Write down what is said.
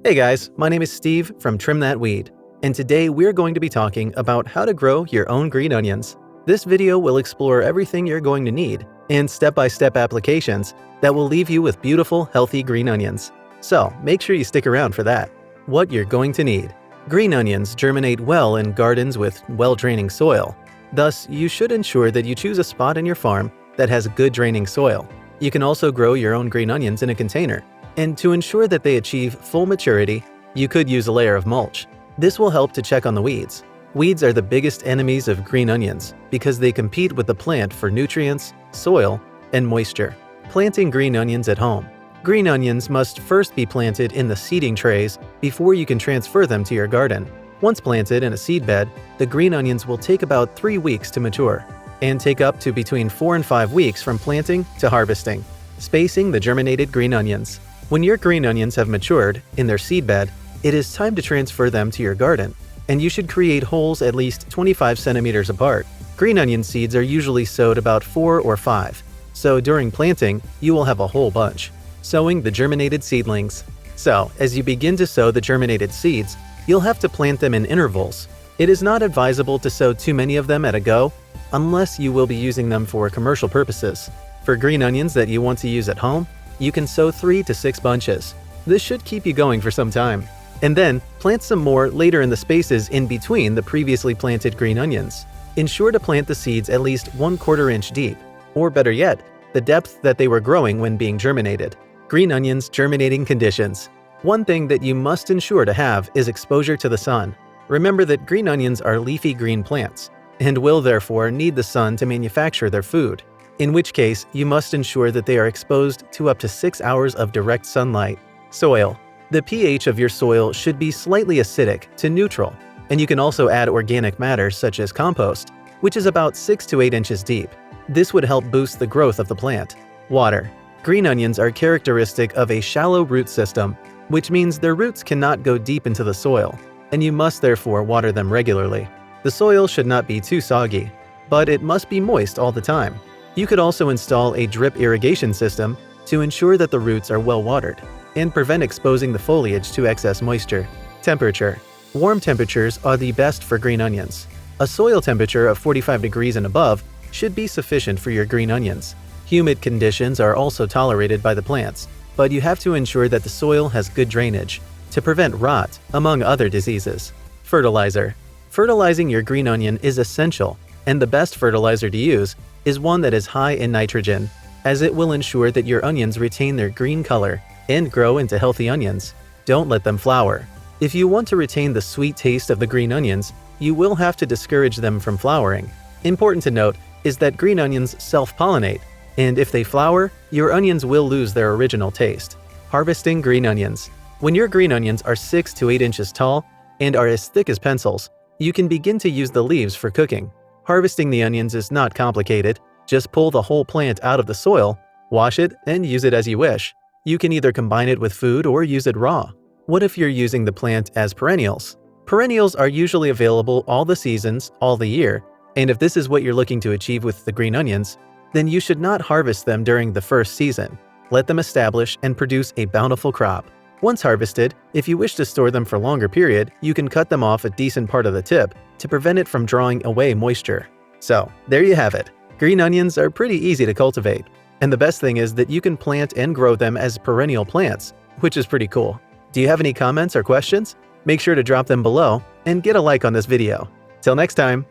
Hey guys, my name is Steve from Trim That Weed, and today we're going to be talking about how to grow your own green onions. This video will explore everything you're going to need and step-by-step applications that will leave you with beautiful, healthy green onions. So make sure you stick around for that. What you're going to need. Green onions germinate well in gardens with well-draining soil. Thus, you should ensure that you choose a spot in your farm that has good draining soil. You can also grow your own green onions in a container. And to ensure that they achieve full maturity, you could use a layer of mulch. This will help to check on the weeds. Weeds are the biggest enemies of green onions because they compete with the plant for nutrients, soil, and moisture. Planting green onions at home. Green onions must first be planted in the seeding trays before you can transfer them to your garden. Once planted in a seedbed, the green onions will take about 3 weeks to mature and take up to between 4 and 5 weeks from planting to harvesting. Spacing the germinated green onions. When your green onions have matured in their seedbed, it is time to transfer them to your garden, and you should create holes at least 25 centimeters apart. Green onion seeds are usually sowed about 4 or 5, so during planting, you will have a whole bunch. Sowing the germinated seedlings. So, as you begin to sow the germinated seeds, you'll have to plant them in intervals. It is not advisable to sow too many of them at a go, unless you will be using them for commercial purposes. For green onions that you want to use at home, you can sow 3 to 6 bunches. This should keep you going for some time. And then, plant some more later in the spaces in between the previously planted green onions. Ensure to plant the seeds at least 1/4 inch deep, or better yet, the depth that they were growing when being germinated. Green onions germinating conditions. One thing that you must ensure to have is exposure to the sun. Remember that green onions are leafy green plants, and will therefore need the sun to manufacture their food. In which case, you must ensure that they are exposed to up to 6 hours of direct sunlight. Soil. The pH of your soil should be slightly acidic to neutral, and you can also add organic matter such as compost, which is about 6 to 8 inches deep. This would help boost the growth of the plant. Water. Green onions are characteristic of a shallow root system, which means their roots cannot go deep into the soil, and you must therefore water them regularly. The soil should not be too soggy, but it must be moist all the time. You could also install a drip irrigation system to ensure that the roots are well watered and prevent exposing the foliage to excess moisture. Temperature. Warm temperatures are the best for green onions. A soil temperature of 45 degrees and above should be sufficient for your green onions. Humid conditions are also tolerated by the plants, but you have to ensure that the soil has good drainage to prevent rot, among other diseases. Fertilizer. Fertilizing your green onion is essential, and the best fertilizer to use is one that is high in nitrogen, as it will ensure that your onions retain their green color and grow into healthy onions. Don't let them flower. If you want to retain the sweet taste of the green onions, you will have to discourage them from flowering. Important to note is that green onions self-pollinate, and if they flower, your onions will lose their original taste. Harvesting green onions. When your green onions are 6 to 8 inches tall and are as thick as pencils, you can begin to use the leaves for cooking. Harvesting the onions is not complicated. Just pull the whole plant out of the soil, wash it, and use it as you wish. You can either combine it with food or use it raw. What if you're using the plant as perennials? Perennials are usually available all the seasons, all the year, and if this is what you're looking to achieve with the green onions, then you should not harvest them during the first season. Let them establish and produce a bountiful crop. Once harvested, if you wish to store them for a longer period, you can cut them off a decent part of the tip to prevent it from drawing away moisture. So, there you have it. Green onions are pretty easy to cultivate. And the best thing is that you can plant and grow them as perennial plants, which is pretty cool. Do you have any comments or questions? Make sure to drop them below and get a like on this video. Till next time!